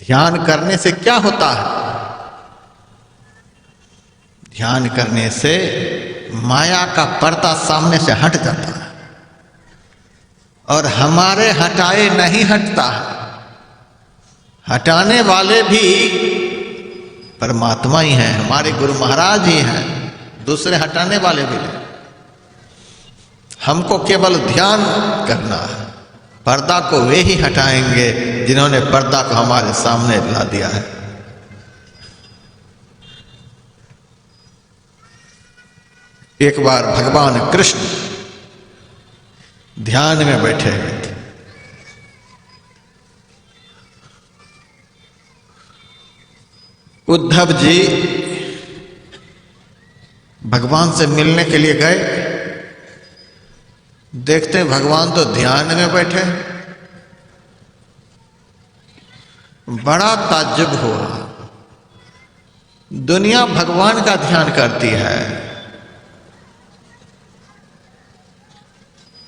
ध्यान करने से क्या होता है? ध्यान करने से माया का पर्दा सामने से हट जाता है और हमारे हटाए नहीं हटता है। हटाने वाले भी परमात्मा ही हैं, हमारे गुरु महाराज ही हैं, दूसरे हटाने वाले भी नहीं। हमको केवल ध्यान करना है। पर्दा को वे ही हटाएंगे जिन्होंने पर्दा को हमारे सामने ला दिया है। एक बार भगवान कृष्ण ध्यान में बैठे हुए थे। उद्धव जी भगवान से मिलने के लिए गए। देखते हैं भगवान तो ध्यान में बैठे। बड़ा ताज्जुब हुआ। दुनिया भगवान का ध्यान करती है,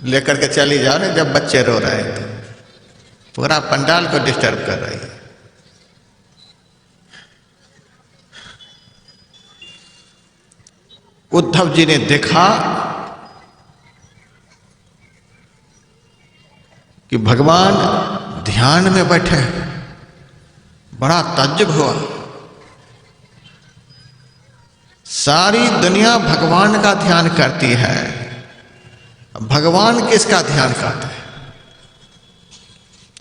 लेकर के चली जाओ ना। जब बच्चे रो रहे थे, पूरा पंडाल को डिस्टर्ब कर रही है। उद्धव जी ने देखा कि भगवान ध्यान में बैठे हैं। बड़ा ताज्जुब हुआ। सारी दुनिया भगवान का ध्यान करती है, भगवान किसका ध्यान करते हैं?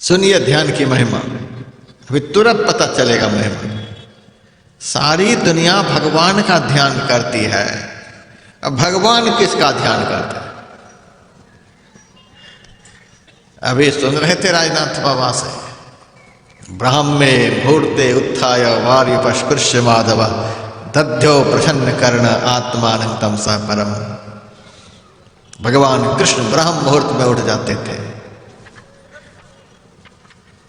सुनिए ध्यान की महिमा, अभी तुरंत पता चलेगा महिमा। सारी दुनिया भगवान का ध्यान करती है, अब भगवान किसका ध्यान करते हैं? अभी सुन रहे थे राजनाथ बाबा से, ब्राह्मे मुहूर्ते उत्थाय वार्युपस्पृश्य माधव दध्यो प्रसन्न कर्ण आत्मानंदम स परम। भगवान कृष्ण ब्रह्म मुहूर्त में उठ जाते थे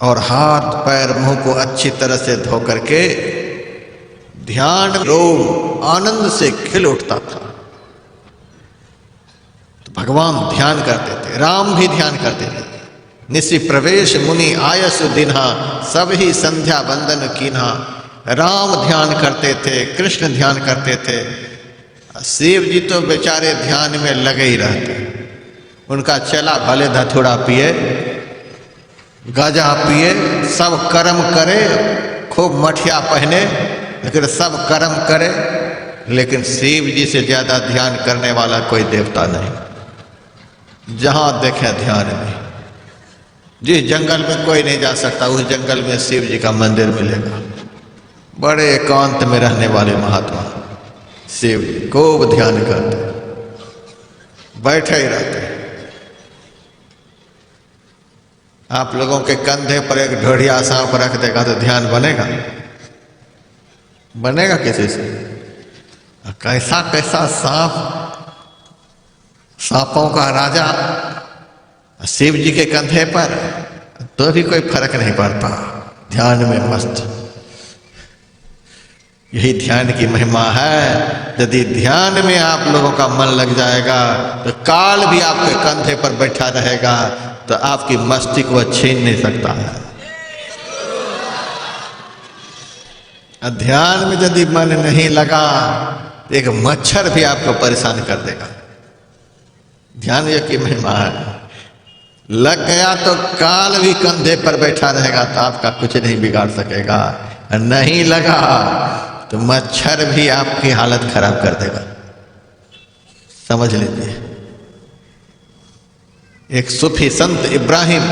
और हाथ पैर मुंह को अच्छी तरह से धो करके ध्यान रोम आनंद से खिल उठता था। तो भगवान ध्यान करते थे, राम भी ध्यान करते थे। निशि प्रवेश मुनि आयसु दिन्हा, सब ही संध्या वंदन कीन्हा। राम ध्यान करते थे, कृष्ण ध्यान करते थे। शिव जी तो बेचारे ध्यान में लगे ही रहते। उनका चला भले धथुड़ा पिए, गाजा पिए, सब कर्म करे, खूब मठिया पहने, लेकिन सब कर्म करे, लेकिन शिव जी से ज्यादा ध्यान करने वाला कोई देवता नहीं। जहां देखे ध्यान में। जिस जंगल में कोई नहीं जा सकता, उस जंगल में शिव जी का मंदिर मिलेगा। बड़े एकांत में रहने वाले महात्मा शिव जी खूब ध्यान करते, बैठे ही रहते। आप लोगों के कंधे पर एक ढोढ़िया सांप रख देगा तो ध्यान बनेगा? बनेगा किसी से? कैसा कैसा सांप, सांपों का राजा शिव जी के कंधे पर, तो भी कोई फर्क नहीं पड़ता, ध्यान में मस्त। यही ध्यान की महिमा है। यदि ध्यान में आप लोगों का मन लग जाएगा तो काल भी आपके कंधे पर बैठा रहेगा, तो आपकी मस्ती को छीन नहीं सकता है। ध्यान में यदि मन नहीं लगा, एक मच्छर भी आपको परेशान कर देगा। ध्यान की महिमा है। लग गया तो काल भी कंधे पर बैठा रहेगा, तो आपका कुछ नहीं बिगाड़ सकेगा। नहीं लगा तो मच्छर भी आपकी हालत खराब कर देगा, समझ लीजिए। एक सूफी संत इब्राहिम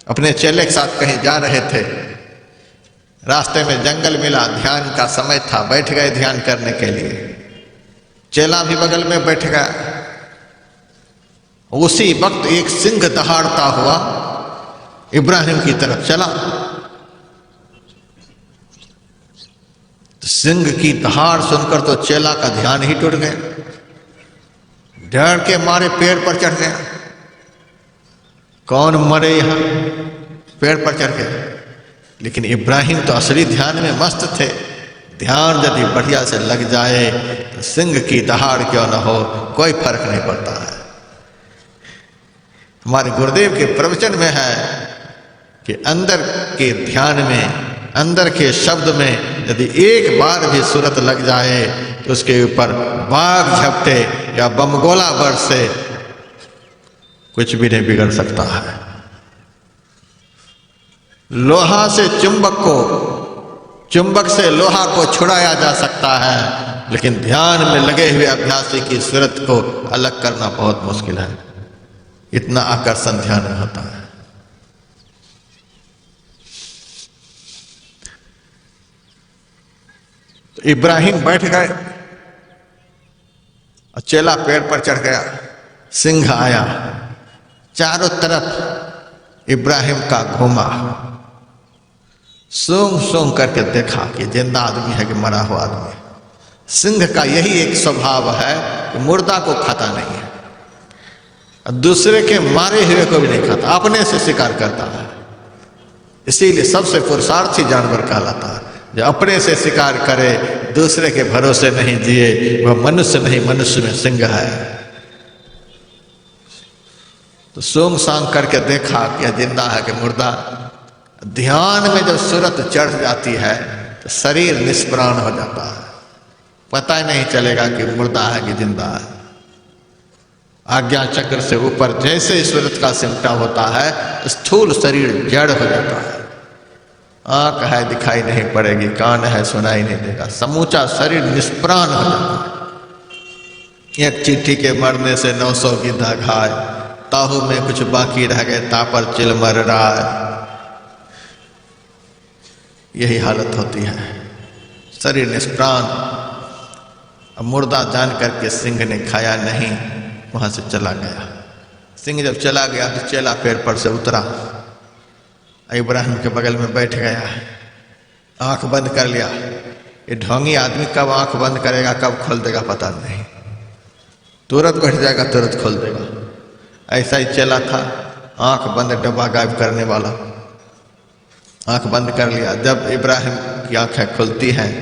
अपने चेले के साथ कहीं जा रहे थे। रास्ते में जंगल मिला, ध्यान का समय था, बैठ गए ध्यान करने के लिए। चेला भी बगल में बैठ गया। उसी वक्त एक सिंह दहाड़ता हुआ इब्राहिम की तरफ चला। तो सिंह की दहाड़ सुनकर तो चेला का ध्यान ही टूट गया, डर के मारे पेड़ पर चढ़ गया। कौन मरे यहां, पेड़ पर चढ़ गए। लेकिन इब्राहिम तो असली ध्यान में मस्त थे। ध्यान यदि बढ़िया से लग जाए तो सिंह की दहाड़ क्यों न हो, कोई फर्क नहीं पड़ता है। हमारे गुरुदेव के प्रवचन में है कि अंदर के ध्यान में, अंदर के शब्द में यदि एक बार भी सूरत लग जाए तो उसके ऊपर बाघ झपटे या बमगोला बरसे, कुछ भी नहीं बिगड़ सकता है। लोहा से चुंबक को, चुंबक से लोहा को छुड़ाया जा सकता है, लेकिन ध्यान में लगे हुए अभ्यासी की सूरत को अलग करना बहुत मुश्किल है। इतना आकर्षण ध्यान में होता है। तो इब्राहिम बैठ गए और चेला पेड़ पर चढ़ गया। सिंह आया, चारों तरफ इब्राहिम का घूमा, सूंघ सूंघ करके देखा कि जिंदा आदमी है कि मरा हुआ आदमी है। सिंह का यही एक स्वभाव है कि मुर्दा को खाता नहीं है, दूसरे के मारे हुए को भी नहीं खाता, अपने से शिकार करता है। इसीलिए सबसे पुरुषार्थी जानवर कहलाता है। जो अपने से शिकार करे, दूसरे के भरोसे नहीं जिए, वह मनुष्य नहीं, मनुष्य में सिंह है। तो सूंघ सांघ करके देखा कि जिंदा है कि मुर्दा। ध्यान में जब सूरत चढ़ जाती है तो शरीर निष्प्राण हो जाता है, पता ही नहीं चलेगा कि मुर्दा है कि जिंदा है। आज्ञा चक्र से ऊपर जैसे ही सूरत का सिमटा होता है, स्थूल शरीर जड़ हो जाता है। आंख है दिखाई नहीं पड़ेगी, कान है सुनाई नहीं देगा, समूचा शरीर निष्प्राण हो जाता है। एक चींटी के मरने से 900 गिद्धा घाय, ताहू में कुछ बाकी रह गए, तापर चिल मर रहा है। यही हालत होती है, शरीर निष्प्राण। अब मुर्दा जान करके सिंह ने खाया नहीं, वहां से चला गया। सिंह जब चला गया तो चेला पेड़ पर से उतरा, इब्राहिम के बगल में बैठ गया, आंख बंद कर लिया। ये ढोंगी आदमी कब आंख बंद करेगा, कब खोल देगा पता नहीं, तुरंत बैठ जाएगा तुरंत खोल देगा। ऐसा ही चला था, आंख बंद डब्बा गायब करने वाला। आंख बंद कर लिया। जब इब्राहिम की आंखें खुलती हैं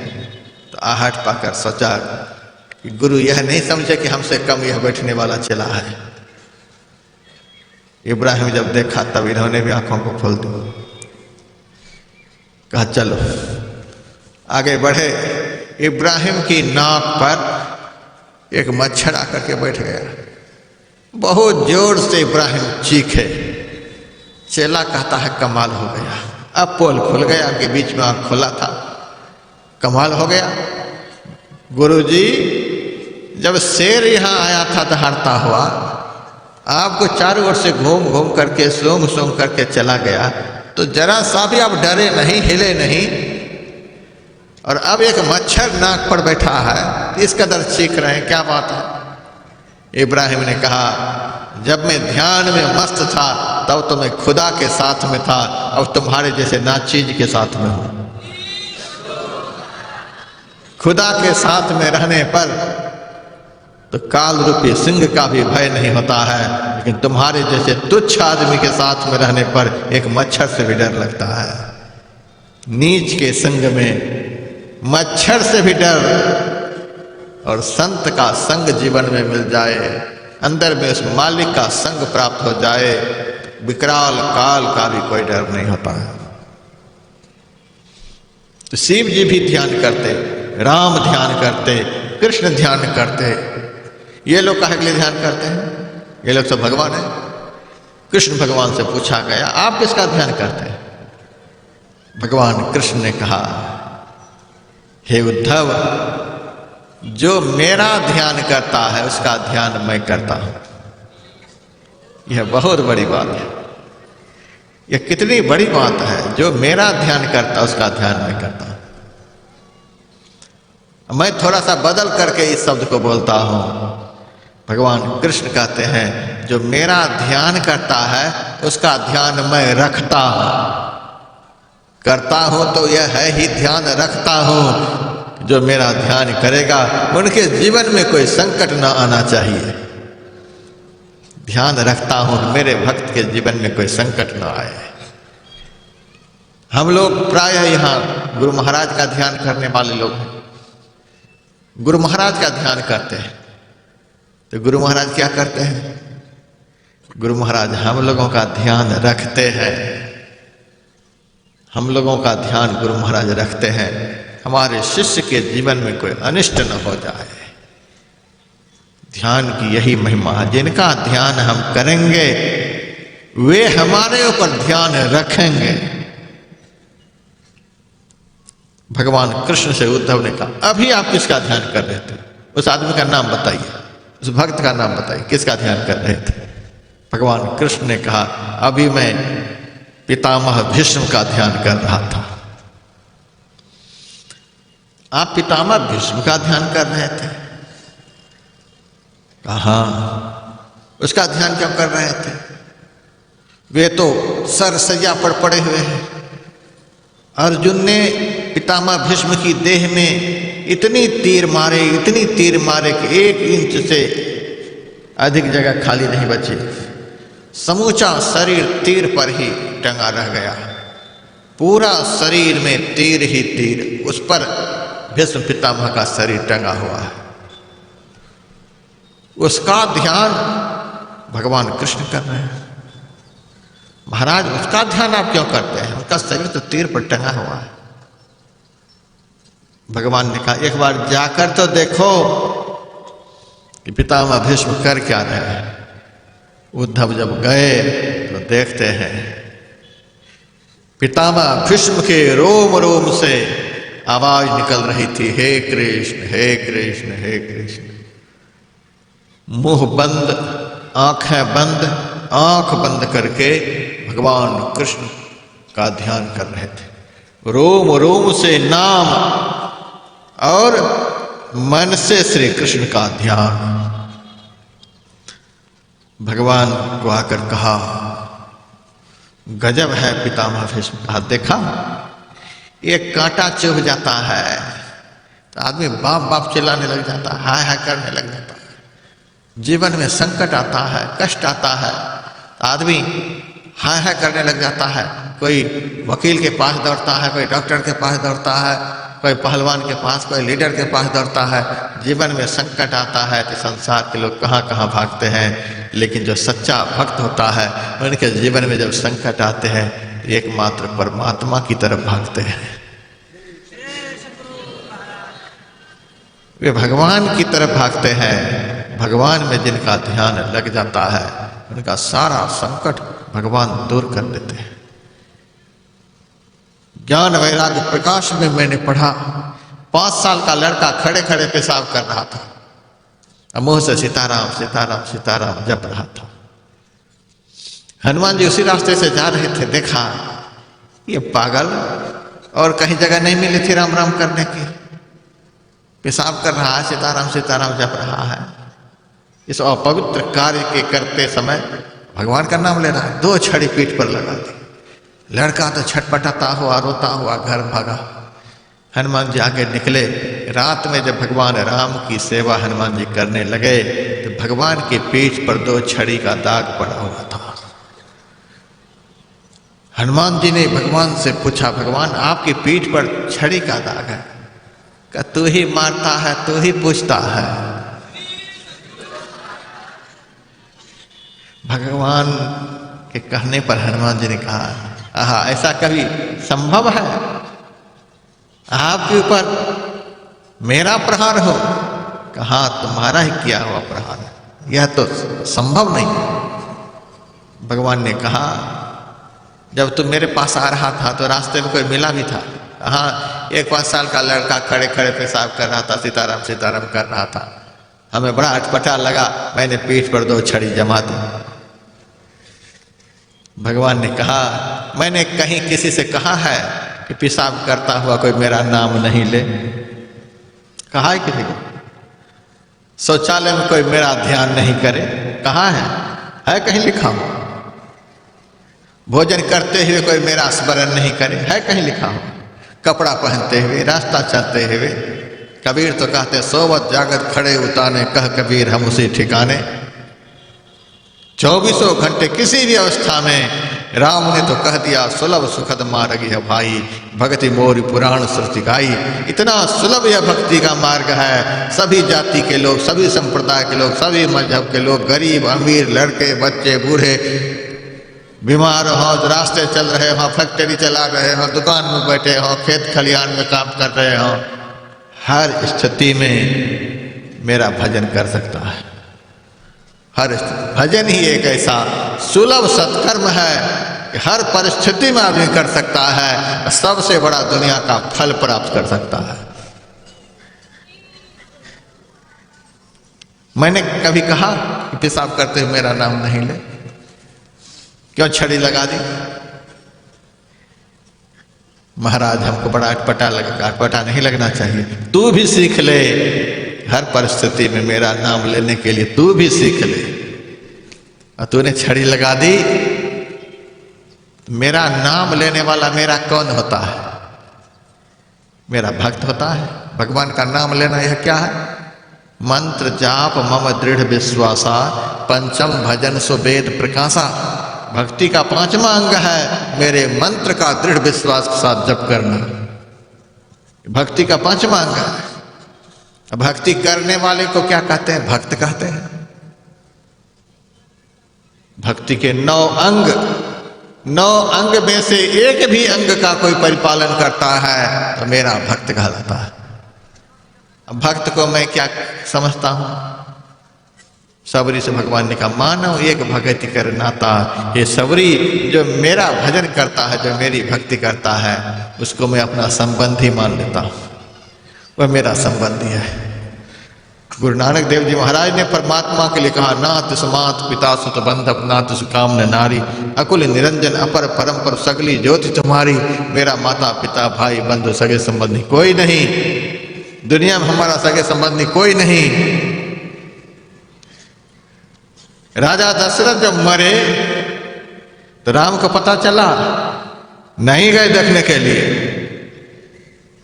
तो आहट पाकर सोचा कि गुरु यह नहीं समझे कि हमसे कम यह बैठने वाला चेला है। इब्राहिम जब देखा तब इन्होंने भी आंखों को खोल दिया। कहा चलो आगे बढ़े। इब्राहिम की नाक पर एक मच्छर आकर के बैठ गया। बहुत जोर से इब्राहिम चीखे। चेला कहता है कमाल हो गया, अब पोल खुल गया, के बीच में आंख खुला था, कमाल हो गया। गुरुजी जब शेर यहाँ आया था दहाड़ता हुआ, आपको चारों ओर से घूम घूम करके सूंघ सूंघ करके चला गया, तो जरा सा भी आप डरे नहीं, हिले नहीं, और अब एक मच्छर नाक पर बैठा है, इस कदर चीख रहे हैं, क्या बात है? इब्राहिम ने कहा जब मैं ध्यान में मस्त था तब तो मैं खुदा के साथ में था, अब तुम्हारे जैसे नाचीज के साथ में हूं। खुदा के साथ में रहने पर तो काल रूपी सिंह का भी भय नहीं होता है, लेकिन तुम्हारे जैसे तुच्छ आदमी के साथ में रहने पर एक मच्छर से भी डर लगता है। नीच के संग में मच्छर से भी डर, और संत का संग जीवन में मिल जाए, अंदर में उस मालिक का संग प्राप्त हो जाए, विकराल काल का भी कोई डर नहीं होता है। तो शिव जी भी ध्यान करते, राम ध्यान करते, कृष्ण ध्यान करते। ये लोग काहे के लिए ध्यान करते हैं? ये लोग तो भगवान है। कृष्ण भगवान से पूछा गया आप किसका ध्यान करते हैं? भगवान कृष्ण ने कहा हे उद्धव, जो मेरा ध्यान करता है उसका ध्यान मैं करता हूं। यह बहुत बड़ी बात है। यह कितनी बड़ी बात है, जो मेरा ध्यान करता उसका ध्यान मैं करता हूं। मैं थोड़ा सा बदल करके इस शब्द को बोलता हूं। भगवान कृष्ण कहते हैं जो मेरा ध्यान करता है उसका ध्यान मैं रखता हूं। करता हूं तो यह है ही ध्यान रखता हूं। जो मेरा ध्यान करेगा उनके जीवन में कोई संकट ना आना चाहिए। ध्यान रखता हूं मेरे भक्त के जीवन में कोई संकट ना आए। हम लोग प्रायः यहाँ गुरु महाराज का ध्यान करने वाले लोग हैं। गुरु महाराज का ध्यान करते हैं तो गुरु महाराज क्या करते हैं? गुरु महाराज हम लोगों का ध्यान रखते हैं। हम लोगों का ध्यान गुरु महाराज रखते हैं, हमारे शिष्य के जीवन में कोई अनिष्ट न हो जाए। ध्यान की यही महिमा है, जिनका ध्यान हम करेंगे वे हमारे ऊपर ध्यान रखेंगे। भगवान कृष्ण से उद्धव ने कहा, अभी आप किसका ध्यान कर रहे थे? उस आदमी का नाम बताइए, उस भक्त का नाम बताइए, किसका ध्यान कर रहे थे? भगवान कृष्ण ने कहा, अभी मैं पितामह भीष्म का ध्यान कर रहा था। आप पितामह भीष्म का ध्यान कर रहे थे? कहा, उसका ध्यान क्यों कर रहे थे? वे तो सरसैया पर पड़े हुए हैं। अर्जुन ने पितामह भीष्म की देह में इतनी तीर मारे कि 1 इंच से अधिक जगह खाली नहीं बची। समूचा शरीर तीर पर ही टंगा रह गया, पूरा शरीर में तीर ही तीर, उस पर भीष्म पितामह का शरीर टंगा हुआ है। उसका ध्यान भगवान कृष्ण कर रहे हैं। महाराज, उसका ध्यान आप क्यों करते हैं? उसका शरीर तो तीर पर टंगा हुआ है। भगवान ने कहा, एक बार जाकर तो देखो कि पितामह भीष्म कर क्या रहे हैं। उद्धव जब गए तो देखते हैं पितामह भीष्म के रोम रोम से आवाज निकल रही थी, हे कृष्ण हे कृष्ण हे कृष्ण। मुंह बंद, आंखें बंद, आंख बंद करके भगवान कृष्ण का ध्यान कर रहे थे। रोम रोम से नाम और मन से श्री कृष्ण का ध्यान। भगवान को आकर कहा, गजब है पितामह भीष्म। कहा, देखा, एक कांटा चुभ जाता है तो आदमी बाप बाप चिल्लाने लग जाता है, हाय हाय करने लग जाता है। जीवन में संकट आता है, कष्ट आता है तो आदमी हाय हाय करने लग जाता है। कोई वकील के पास दौड़ता है, कोई डॉक्टर के पास दौड़ता है, कोई पहलवान के पास, कोई लीडर के पास दौड़ता है। जीवन में संकट आता है तो संसार के लोग कहाँ कहाँ भागते हैं, लेकिन जो सच्चा भक्त होता है उनके जीवन में जब संकट आते हैं एकमात्र परमात्मा की तरफ भागते हैं। वे भगवान की तरफ भागते हैं। भगवान में जिनका ध्यान लग जाता है उनका सारा संकट भगवान दूर कर देते हैं। ज्ञान वैराग्य प्रकाश में मैंने पढ़ा, 5 साल का लड़का खड़े खड़े पेशाब कर रहा था, मुंह से सीताराम सीताराम सीताराम जप रहा था। हनुमान जी उसी रास्ते से जा रहे थे, देखा ये पागल, और कहीं जगह नहीं मिली थी राम राम करने की, पेशाब कर रहा है, सीताराम सीताराम जप रहा है। इस अपवित्र कार्य के करते समय भगवान का नाम ले रहा है। 2 छड़ी पीठ पर लगा दी। लड़का तो छटपटाता हुआ रोता हुआ घर भागा। हनुमान जी आगे निकले। रात में जब भगवान राम की सेवा हनुमान जी करने लगे तो भगवान की पीठ पर 2 छड़ी का दाग पड़ा हुआ था। हनुमान जी ने भगवान से पूछा, भगवान आपकी पीठ पर छड़ी का दाग है? क्या तू ही मारता है, तू ही पूछता है? भगवान के कहने पर हनुमान जी ने कहा, आहा, ऐसा कभी संभव है? आपके ऊपर मेरा प्रहार हो? कहा, तुम्हारा ही किया हुआ प्रहार है, यह तो संभव नहीं। भगवान ने कहा, जब तुम मेरे पास आ रहा था तो रास्ते में कोई मिला भी था? हाँ, एक 5 साल का लड़का खड़े खड़े पेशाब कर रहा था, सीताराम सीताराम कर रहा था। हमें बड़ा अटपटा लगा, मैंने पीठ पर 2 छड़ी जमा दी। भगवान ने कहा, मैंने कहीं किसी से कहा है कि पेशाब करता हुआ कोई मेरा नाम नहीं ले? कहा है किसी को? शौचालय में कोई मेरा ध्यान नहीं करे? कहा है कहीं लिखा हो? भोजन करते हुए कोई मेरा स्मरण नहीं करे? है कहीं लिखा हो? कपड़ा पहनते हुए, रास्ता चलते हुए? कबीर तो कहते, सोवत जागत खड़े उताने, कह कबीर हम उसी ठिकाने। 24 घंटे किसी भी अवस्था में राम ने तो कह दिया, सुलभ सुखद मार्ग है भाई, भक्ति मोर पुराण श्रुति गाई। इतना सुलभ यह भक्ति का मार्ग है। सभी जाति के लोग, सभी संप्रदाय के लोग, सभी मजहब के लोग, गरीब अमीर, लड़के बच्चे बूढ़े, बीमार हो, रास्ते चल रहे हो, फैक्ट्री चला रहे हो, दुकान में बैठे हो, खेत खलिहान में काम कर रहे हो, हर स्थिति में मेरा भजन कर सकता है। हर भजन ही एक ऐसा सुलभ सत्कर्म है कि हर परिस्थिति में आदमी कर सकता है, सबसे बड़ा दुनिया का फल प्राप्त कर सकता है। मैंने कभी कहा कि पेशाब करते हुए मेरा नाम नहीं ले, क्यों छड़ी लगा दी? महाराज हमको बड़ा अटपटा लगा। अटपटा नहीं लगना चाहिए, तू भी सीख ले, हर परिस्थिति में मेरा नाम लेने के लिए तू भी सीख ले। और तूने छड़ी लगा दी, मेरा नाम लेने वाला मेरा कौन होता है? मेरा भक्त होता है। भगवान का नाम लेना यह क्या है? मंत्र जाप मम दृढ़ विश्वासा, पंचम भजन सो वेद प्रकाशा। भक्ति का पांचवा अंग है मेरे मंत्र का दृढ़ विश्वास के साथ जप करना। भक्ति का पांचवा अंग है। भक्ति करने वाले को क्या कहते हैं? भक्त कहते हैं। भक्ति के 9 अंग, 9 अंग में से एक भी अंग का कोई परिपालन करता है तो मेरा भक्त कहलाता है। अब भक्त को मैं क्या समझता हूं? सबरी से भगवान ने कहा, मानव एक भक्ति कर नाता। ये सबरी जो मेरा भजन करता है, जो मेरी भक्ति करता है, उसको मैं अपना संबंधी मान लेता हूं। वह मेरा संबंधी है। गुरु नानक देव जी महाराज ने परमात्मा के लिए कहा, नाथ सुमात पिता सुत बंधप, नाथ सुकाम न नारी, अकुल निरंजन अपर परम पर सगली ज्योति तुम्हारी। मेरा माता पिता भाई बंधु सगे संबंधी कोई नहीं, दुनिया में हमारा सगे संबंधी कोई नहीं। राजा दशरथ जब मरे तो राम को पता चला, नहीं गए देखने के लिए।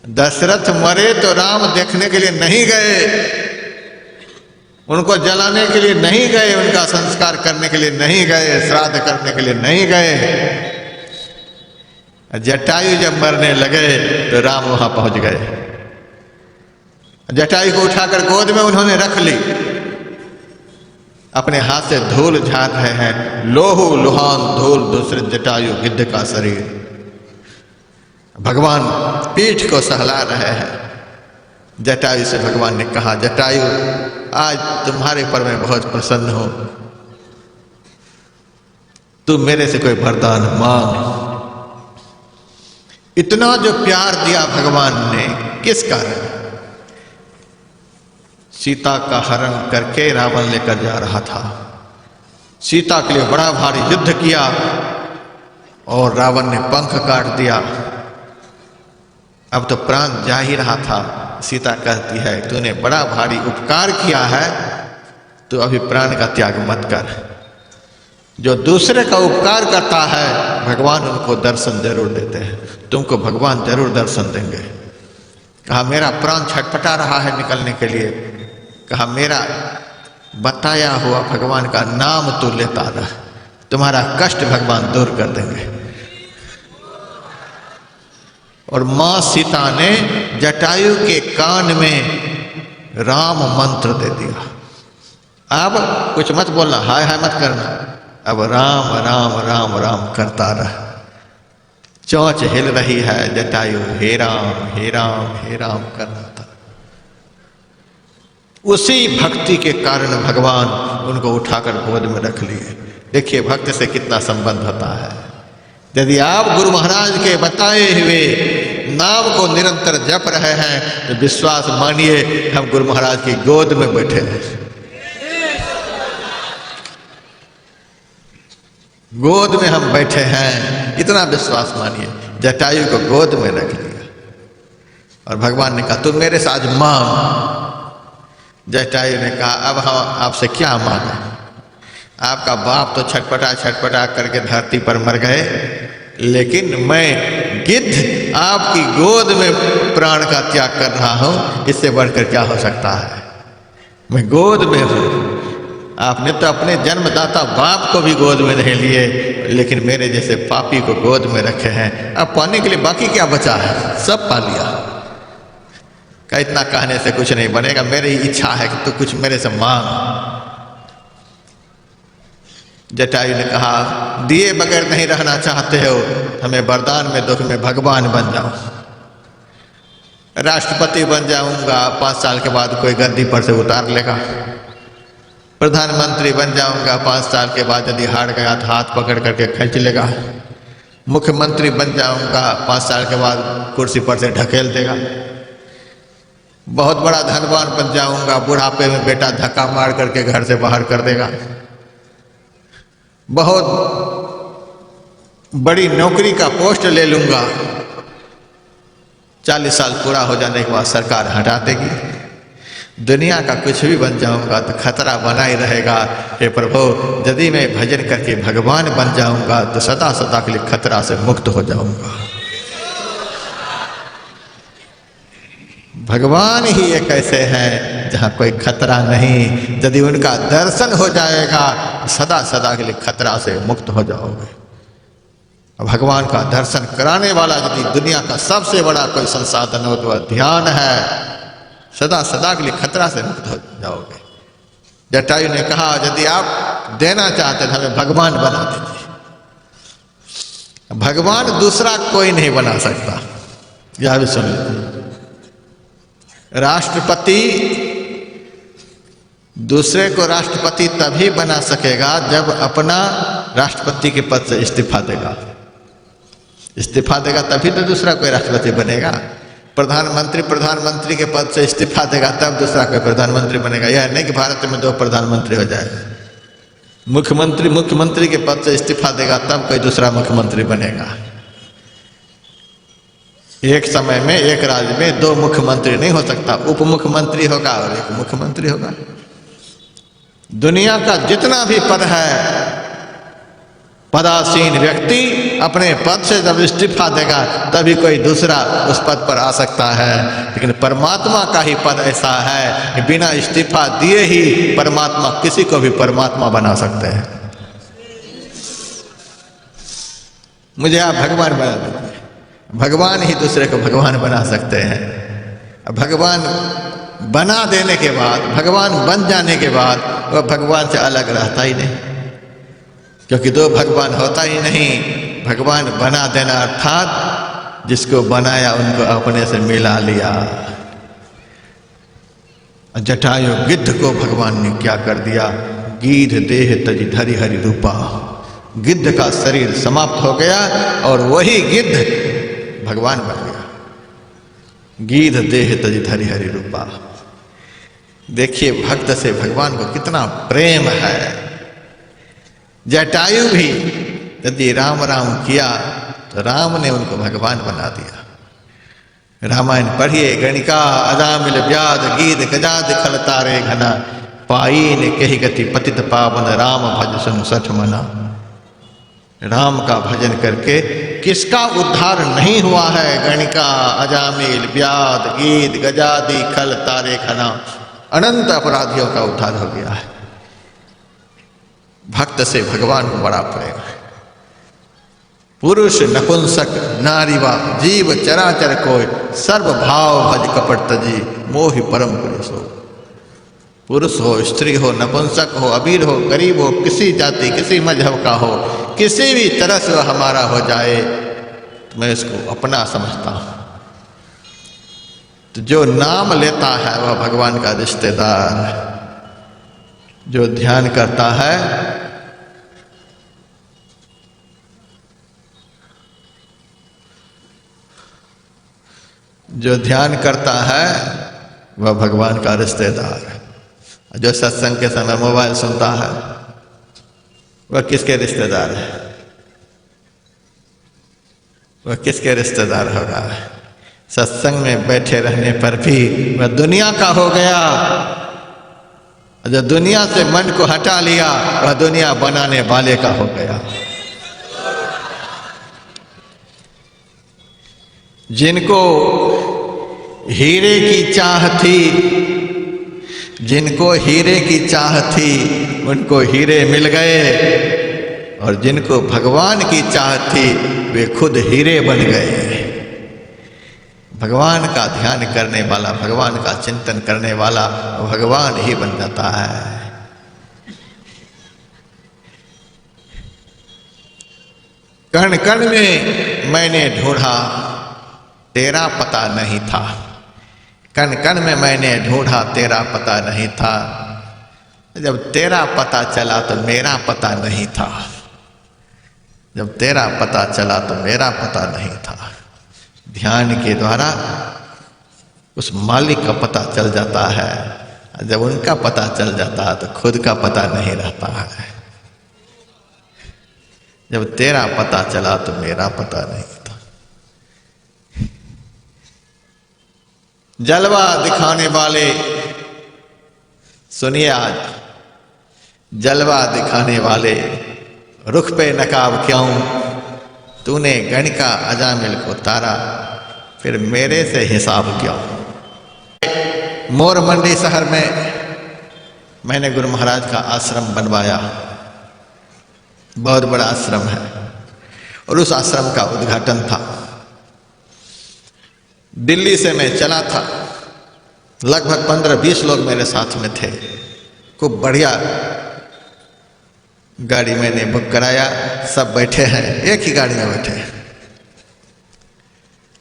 दशरथ मरे तो राम देखने के लिए नहीं गए, उनको जलाने के लिए नहीं गए, उनका संस्कार करने के लिए नहीं गए, श्राद्ध करने के लिए नहीं गए। जटायु जब मरने लगे तो राम वहां पहुंच गए। जटायु को उठाकर गोद में उन्होंने रख ली, अपने हाथ से धूल झाड़ रहे हैं। लोहू लुहान धूल दूसरे जटायु गिद्ध का शरीर। भगवान पीठ को सहला रहे हैं। जटायु से भगवान ने कहा, जटायु आज तुम्हारे पर मैं बहुत प्रसन्न हूं, तू मेरे से कोई वरदान मांग। इतना जो प्यार दिया भगवान ने, किस कारण? सीता का हरण करके रावण लेकर जा रहा था। सीता के लिए बड़ा भारी युद्ध किया और रावण ने पंख काट दिया। अब तो प्राण जा ही रहा था। सीता कहती है, तूने बड़ा भारी उपकार किया है, तो अभी प्राण का त्याग मत कर। जो दूसरे का उपकार करता है भगवान उनको दर्शन जरूर देते हैं। तुमको भगवान जरूर दर्शन देंगे। कहा, मेरा प्राण छटपटा रहा है निकलने के लिए। कहा, मेरा बताया हुआ भगवान का नाम तू लेता रह, तुम्हारा कष्ट भगवान दूर कर देंगे। और मां सीता ने जटायु के कान में राम मंत्र दे दिया। अब कुछ मत बोलना, हाय हाय मत करना, अब राम राम राम राम करता रह। चोंच हिल रही है, जटायु हे राम हे राम हे राम कर रहा था। उसी भक्ति के कारण भगवान उनको उठाकर गोद में रख लिए। देखिए भक्त से कितना संबंध होता है। यदि आप गुरु महाराज के बताए हुए नाम को निरंतर जप रहे हैं तो विश्वास मानिए हम गुरु महाराज की गोद में बैठे हैं। गोद में हम बैठे हैं, इतना विश्वास मानिए। जटायु को गोद में रख लिया और भगवान ने कहा, तुम मेरे से आज मांग। जटायु ने कहा, अब हम आपसे क्या मांगे? आपका बाप तो छटपटा छटपटा करके धरती पर मर गए, लेकिन मैं गिद्ध आपकी गोद में प्राण का त्याग कर रहा हूं, इससे बढ़कर क्या हो सकता है? मैं गोद में हूं। आपने तो अपने जन्मदाता बाप को भी गोद में नहीं लिए, लेकिन मेरे जैसे पापी को गोद में रखे हैं। अब पाने के लिए बाकी क्या बचा है? सब पा लिया। का इतना कहने से कुछ नहीं बनेगा, मेरी इच्छा है कि तू कुछ मेरे से मांग। जटायु ने कहा, दिए बगैर नहीं रहना चाहते हो, हमें वरदान में दो कि मैं भगवान बन जाऊं, राष्ट्रपति बन जाऊंगा, 5 साल के बाद कोई गद्दी पर से उतार लेगा, प्रधानमंत्री बन जाऊंगा, 5 साल के बाद यदि हार गया तो हाथ पकड़ करके खींच लेगा, मुख्यमंत्री बन जाऊंगा, 5 साल के बाद कुर्सी पर से ढकेल देगा, बहुत बड़ा धनवान बन जाऊंगा, बुढ़ापे में बेटा धक्का मार करके घर से बाहर कर देगा, बहुत बड़ी नौकरी का पोस्ट ले लूंगा, 40 साल पूरा हो जाने के बाद सरकार हटा देगी, दुनिया का कुछ भी बन जाऊंगा तो खतरा बना ही रहेगा। हे प्रभु, यदि मैं भजन करके भगवान बन जाऊंगा तो सदा सदा के लिए खतरा से मुक्त हो जाऊंगा। भगवान ही एक ऐसे हैं जहाँ कोई खतरा नहीं, यदि उनका दर्शन हो जाएगा सदा सदा के लिए खतरा से मुक्त हो जाओगे। भगवान का दर्शन कराने वाला यदि दुनिया का सबसे बड़ा कोई संसाधन हो तो वह ध्यान है, सदा सदा के लिए खतरा से मुक्त हो जाओगे। जटायु ने कहा, यदि आप देना चाहते तो हमें भगवान बना दीजिए। भगवान दूसरा कोई नहीं बना सकता, यह भी सुन लीजिए। राष्ट्रपति दूसरे को राष्ट्रपति तभी बना सकेगा जब अपना राष्ट्रपति के पद से इस्तीफा देगा। इस्तीफा देगा तभी तो दूसरा कोई राष्ट्रपति बनेगा। प्रधानमंत्री के पद से इस्तीफा देगा तब दूसरा कोई प्रधानमंत्री बनेगा। यह नहीं कि भारत में 2 प्रधानमंत्री हो जाए। मुख्यमंत्री के पद से इस्तीफा देगा तब कोई दूसरा मुख्यमंत्री बनेगा। एक समय में एक राज्य में 2 मुख्यमंत्री नहीं हो सकता, उप मुख्यमंत्री होगा और एक मुख्यमंत्री होगा। दुनिया का जितना भी पद है, पदासीन व्यक्ति अपने पद से जब इस्तीफा देगा तभी कोई दूसरा उस पद पर आ सकता है। लेकिन परमात्मा का ही पद ऐसा है कि बिना इस्तीफा दिए ही परमात्मा किसी को भी परमात्मा बना सकते हैं। मुझे आप भगवान बना दीजिए, भगवान ही दूसरे को भगवान बना सकते हैं। भगवान बना देने के बाद, भगवान बन जाने के बाद वह भगवान से अलग रहता ही नहीं, क्योंकि 2 भगवान होता ही नहीं। भगवान बना देना अर्थात जिसको बनाया उनको अपने से मिला लिया। जटायु गिद्ध को भगवान ने क्या कर दिया, गीध देह तज धरि हरि रूपा। गिद्ध का शरीर समाप्त हो गया और वही गिद्ध भगवान बन गया। गीध देह तज धरि हरि रूपा। देखिए भक्त से भगवान को कितना प्रेम है। जटायु भी यदि राम राम किया तो राम ने उनको भगवान बना दिया। रामायण पढ़िए, गणिका अजामिल व्याध गीध गजाद खल तारे घना, पाई ने कही गति पतित पावन राम भज सुन सठ मना। राम का भजन करके किसका उद्धार नहीं हुआ है। गणिका अजामिल व्याध गीध गजादि खल तारे घना, अनंत अपराधियों का उद्धार हो गया है। भक्त से भगवान को बड़ा प्रेम है। पुरुष नपुंसक नारीवा जीव चराचर कोय, सर्व भाव भज कपट तजी मोहि परम पुरुष हो। पुरुष हो, स्त्री हो, नपुंसक हो, अबीर हो, गरीब हो, किसी जाति किसी मजहब का हो, किसी भी तरह से हमारा हो जाए तो मैं इसको अपना समझता हूं। तो जो नाम लेता है वह भगवान का रिश्तेदार है। जो ध्यान करता है वह भगवान का रिश्तेदार है। जो सत्संग के समय मोबाइल सुनता है वह किसके रिश्तेदार है? वह किसके रिश्तेदार होगा? सत्संग में बैठे रहने पर भी वह दुनिया का हो गया। जो दुनिया से मन को हटा लिया वह दुनिया बनाने वाले का हो गया। जिनको हीरे की चाह थी, जिनको हीरे की चाह थी उनको हीरे मिल गए, और जिनको भगवान की चाह थी वे खुद हीरे बन गए। भगवान का ध्यान करने वाला, भगवान का चिंतन करने वाला भगवान ही बन जाता है। कण कण में मैंने ढूंढा, तेरा पता नहीं था। कण कण में मैंने ढूंढा, तेरा पता नहीं था। जब तेरा पता चला तो मेरा पता नहीं था। जब तेरा पता चला तो मेरा पता नहीं था। ध्यान के द्वारा उस मालिक का पता चल जाता है। जब उनका पता चल जाता है तो खुद का पता नहीं रहता है। जब तेरा पता चला तो मेरा पता नहीं था। जलवा दिखाने वाले सुनिए, आज जलवा दिखाने वाले, रुख पे नकाब क्यों, तूने गणिका अजामिल को तारा, फिर मेरे से हिसाब क्यों। मोर मंडी शहर में मैंने गुरु महाराज का आश्रम बनवाया। बहुत बड़ा आश्रम है और उस आश्रम का उद्घाटन था। दिल्ली से मैं चला था, लगभग 15-20 लोग मेरे साथ में थे। खूब बढ़िया गाड़ी मैंने बुक कराया, सब बैठे हैं, एक ही गाड़ी में बैठे हैं।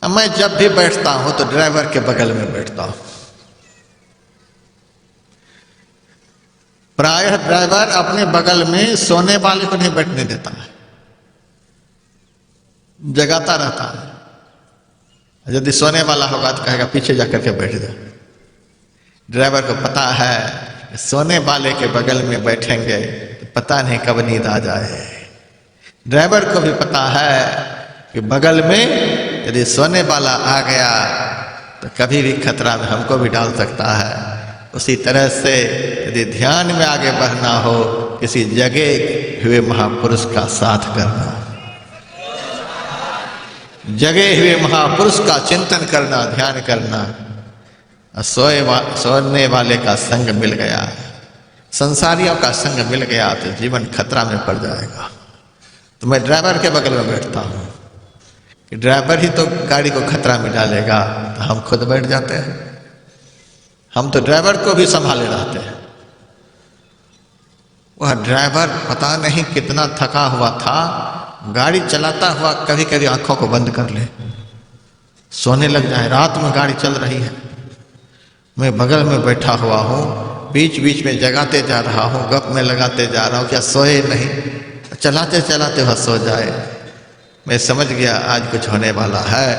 अब मैं जब भी बैठता हूं तो ड्राइवर के बगल में बैठता हूं। प्रायः ड्राइवर अपने बगल में सोने वाले को नहीं बैठने देता है, जगाता रहता है। यदि सोने वाला होगा तो कहेगा पीछे जाकर के बैठ जा। ड्राइवर को पता है सोने वाले के बगल में बैठेंगे तो पता नहीं कब नींद आ जाए। ड्राइवर को भी पता है कि बगल में यदि सोने वाला आ गया तो कभी भी खतरा में हमको भी डाल सकता है। उसी तरह से यदि ध्यान में आगे बढ़ना हो, किसी जगे हुए महापुरुष का साथ करना, जगे हुए महापुरुष का चिंतन करना, ध्यान करना। सोने वाले का संग मिल गया, संसारियों का संग मिल गया तो जीवन खतरा में पड़ जाएगा। तो मैं ड्राइवर के बगल में बैठता हूँ कि ड्राइवर ही तो गाड़ी को खतरा में डालेगा, तो हम खुद बैठ जाते हैं। हम तो ड्राइवर को भी संभाले रहते हैं। वह ड्राइवर पता नहीं कितना थका हुआ था, गाड़ी चलाता हुआ कभी कभी आंखों को बंद कर ले, सोने लग जाए। रात में गाड़ी चल रही है, मैं बगल में बैठा हुआ हूँ, बीच बीच में जगाते जा रहा हूँ, गप में लगाते जा रहा हूँ, क्या सोए नहीं, चलाते चलाते वह सो जाए। मैं समझ गया आज कुछ होने वाला है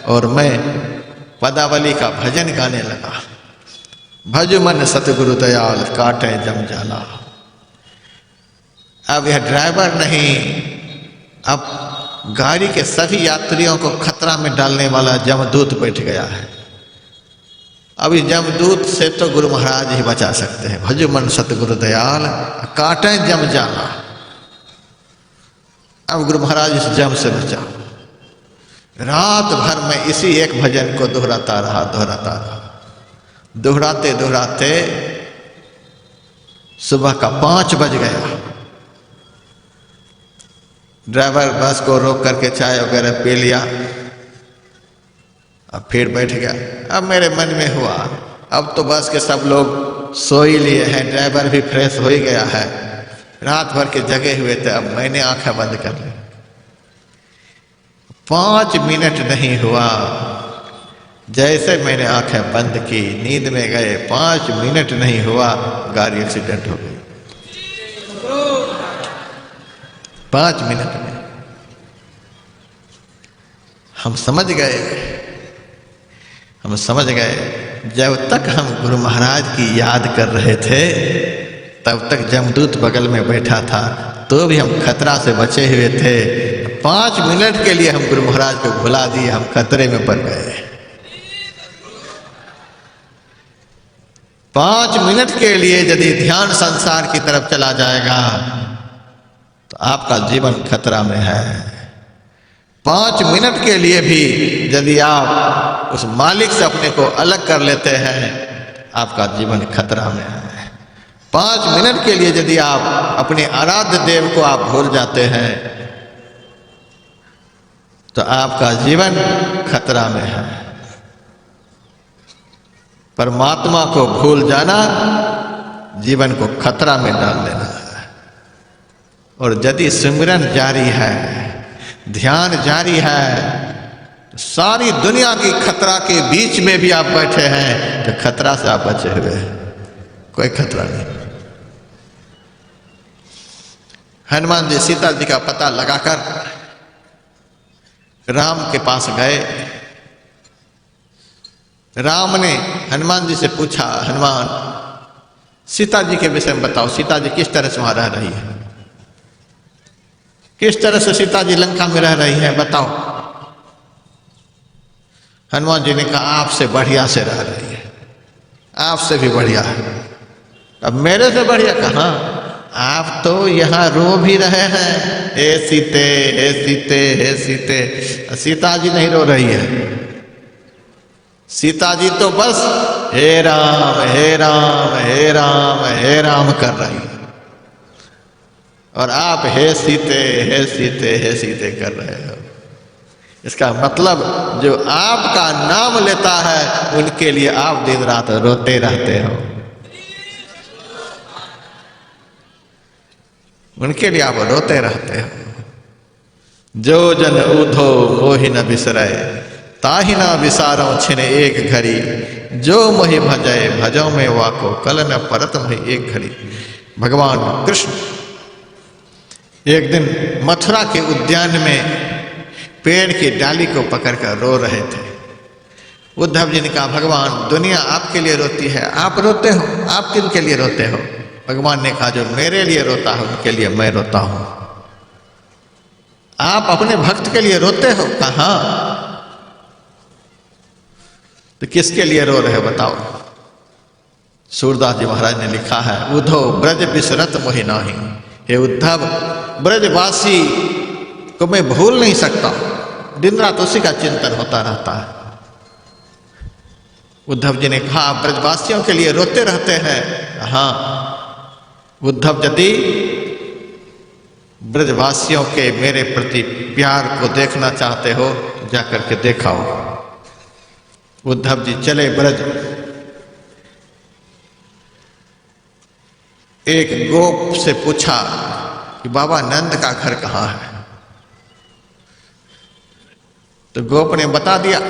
और मैं पदावली का भजन गाने लगा। भज मन सतगुरु दयाल काटे जम जाला। अब यह ड्राइवर नहीं, अब गाड़ी के सभी यात्रियों को खतरा में डालने वाला जमदूत बैठ गया है। अब इस जमदूत से तो गुरु महाराज ही बचा सकते हैं। भज मन सतगुरु दयाल काटे जम जाला। अब गुरु महाराज इस जम से बचा। रात भर में इसी एक भजन को दोहराता रहा। दोहराते दोहराते सुबह का 5 बज गया। ड्राइवर बस को रोक करके चाय वगैरह पी लिया, अब फिर बैठ गया। अब मेरे मन में हुआ अब तो बस के सब लोग सो ही लिए हैं, ड्राइवर भी फ्रेश हो ही गया है, रात भर के जगे हुए थे। अब मैंने आंखें बंद कर ली। 5 मिनट नहीं हुआ, जैसे मैंने आंखें बंद की, नींद में गए, 5 मिनट नहीं हुआ गाड़ी एक्सीडेंट हो गई। 5 मिनट में हम समझ गए। जब तक हम गुरु महाराज की याद कर रहे थे तब तक जमदूत बगल में बैठा था, तो भी हम खतरा से बचे हुए थे। 5 मिनट के लिए हम गुरु महाराज को भुला दिए, हम खतरे में पड़ गए। 5 मिनट के लिए यदि ध्यान संसार की तरफ चला जाएगा तो आपका जीवन खतरा में है। 5 मिनट के लिए भी यदि आप उस मालिक से अपने को अलग कर लेते हैं, आपका जीवन खतरा में है। 5 मिनट के लिए यदि आप अपने आराध्य देव को आप भूल जाते हैं तो आपका जीवन खतरा में है। परमात्मा को भूल जाना जीवन को खतरा में डाल देना है। और यदि सिमरन जारी है, ध्यान जारी है। सारी दुनिया की खतरा के बीच में भी आप बैठे हैं तो खतरा से आप बचे हुए हैं, कोई खतरा नहीं। हनुमान जी सीता जी का पता लगाकर राम के पास गए। राम ने हनुमान जी से पूछा, हनुमान सीता जी के विषय में बताओ, सीता जी किस तरह से वहां रह रही है, किस तरह से सीता जी लंका में रह रही है, बताओ। हनुमान जी ने कहा आपसे बढ़िया से रह रही है, आपसे भी बढ़िया है। अब मेरे से बढ़िया कहाँ, आप तो यहाँ रो भी रहे हैं, हे सीते हे सीते हे सीते। सीता जी नहीं रो रही है, सीता जी तो बस हे राम हे राम हे राम हे राम कर रही है, और आप हे सीते हे सीते हे सीते कर रहे हो। इसका मतलब जो आपका नाम लेता है उनके लिए आप दिन रात रोते रहते हो, उनके लिए आप रोते रहते हो। जो जन ऊधो मोहि न बिसरे, ताहि न विसारो छिन एक घड़ी। जो मोहि भजय भजो में वाको, कल न परत मोहि एक घड़ी। भगवान कृष्ण एक दिन मथुरा के उद्यान में पेड़ की डाली को पकड़कर रो रहे थे। उद्धव जी ने कहा, भगवान दुनिया आपके लिए रोती है, आप रोते हो, आप किन के लिए रोते हो? भगवान ने कहा, जो मेरे लिए रोता है उनके लिए मैं रोता हूं। आप अपने भक्त के लिए रोते हो? कहा तो किसके लिए रो रहे बताओ? सूरदास जी महाराज ने लिखा है, उद्धो ब्रज बिसरत मोहि नाहि। हे उद्धव, ब्रजवासी को मैं भूल नहीं सकता, दिन रात उसी का चिंतन होता रहता है। उद्धव जी ने कहा, आप ब्रजवासियों के लिए रोते रहते हैं? हाँ उद्धव, यदि ब्रजवासियों के मेरे प्रति प्यार को देखना चाहते हो तो जाकर के देखाओ। उद्धव जी चले ब्रज। एक गोप से पूछा कि बाबा नंद का घर कहाँ है? तो गोप ने बता दिया,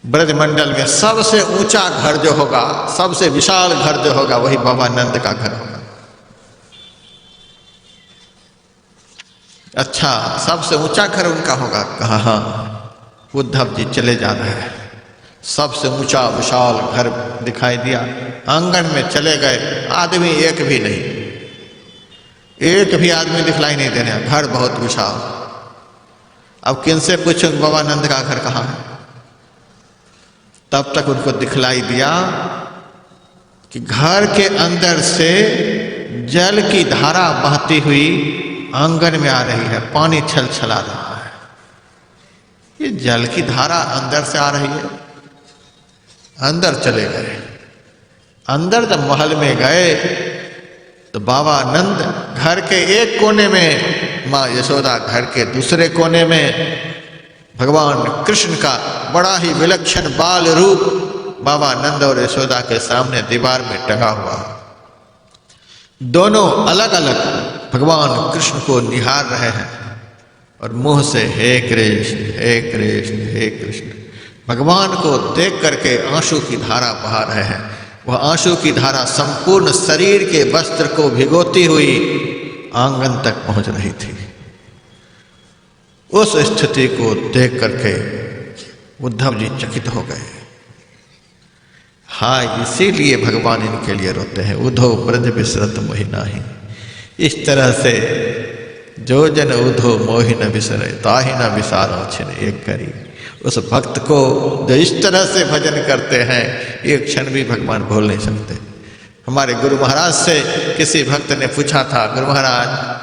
ब्रजमंडल में सबसे ऊंचा घर जो होगा, सबसे विशाल घर जो होगा, वही बाबा नंद का घर होगा। अच्छा, सबसे ऊंचा घर उनका होगा? कहा हाँ। उद्धव जी चले जा रहे हैं, सबसे ऊंचा विशाल घर दिखाई दिया। आंगन में चले गए, आदमी एक भी नहीं, एक भी आदमी दिखलाई नहीं दे रहा, घर बहुत विशाल। अब किनसे पूछो बाबा नंद का घर कहाँ है? तब तक उनको दिखलाई दिया कि घर के अंदर से जल की धारा बहती हुई आंगन में आ रही है, पानी छल छला रहा है। ये जल की धारा अंदर से आ रही है। अंदर चले गए। अंदर जब महल में गए तो बाबा नंद घर के एक कोने में, माँ यशोदा घर के दूसरे कोने में, भगवान कृष्ण का बड़ा ही विलक्षण बाल रूप बाबा नंद और यशोदा के सामने दीवार में टंगा हुआ। दोनों अलग अलग भगवान कृष्ण को निहार रहे हैं और मुंह से हे कृष्ण हे कृष्ण हे कृष्ण। भगवान को देख करके आंसू की धारा बहा रहे हैं। वह आंसू की धारा संपूर्ण शरीर के वस्त्र को भिगोती हुई आंगन तक पहुंच रही थी। उस स्थिति को देख करके उद्धव जी चकित हो गए। हाँ, इसीलिए भगवान इनके लिए रोते हैं, उद्धव ब्रज बिसरत मोहि नाहि। इस तरह से जो जन उद्धव मोहि न बिसरे, ताहि न विसारो छिन एक घड़ी। उस भक्त को जो इस तरह से भजन करते हैं, एक क्षण भी भगवान भूल नहीं सकते। हमारे गुरु महाराज से किसी भक्त ने पूछा था, गुरु महाराज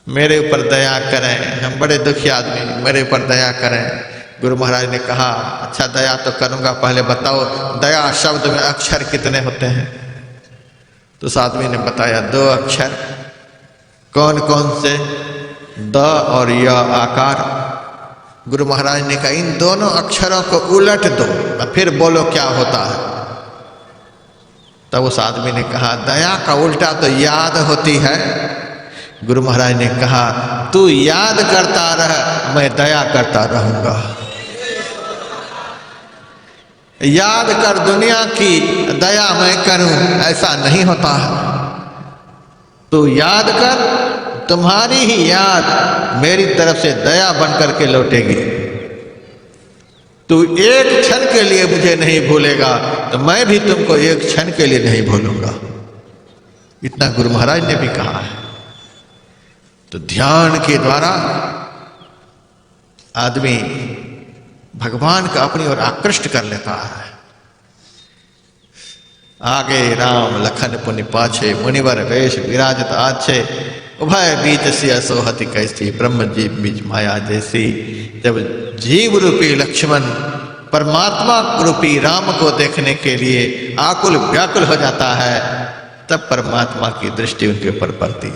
मेरे ऊपर दया करें, हम बड़े दुखी आदमी, मेरे ऊपर दया करें। गुरु महाराज ने कहा, अच्छा दया तो करूंगा, पहले बताओ दया शब्द में अक्षर कितने होते हैं? तो उस आदमी ने बताया 2 अक्षर। कौन कौन से? द और य आकार। गुरु महाराज ने कहा, इन दोनों अक्षरों को उलट दो और फिर बोलो क्या होता है। तब उस आदमी ने कहा, दया का उल्टा तो याद होती है, गुरु महाराज ने कहा, तू याद करता रह, मैं दया करता रहूंगा। याद कर दुनिया की, दया मैं करूं, ऐसा नहीं होता है। तू याद कर, तुम्हारी ही याद मेरी तरफ से दया बन करके लौटेगी। तू एक क्षण के लिए मुझे नहीं भूलेगा तो मैं भी तुमको एक क्षण के लिए नहीं भूलूंगा। इतना गुरु महाराज ने भी कहा है। तो ध्यान के द्वारा आदमी भगवान का अपनी ओर आकृष्ट कर लेता है। आगे राम लखन पुनि पाछे, मुनिवर वेश विराजत आछे, उभय बीच सिया सोहति कैसी, ब्रह्म जीव बीच माया जैसी। जब जीव रूपी लक्ष्मण परमात्मा रूपी राम को देखने के लिए आकुल व्याकुल हो जाता है, तब परमात्मा की दृष्टि उनके ऊपर पड़ती है।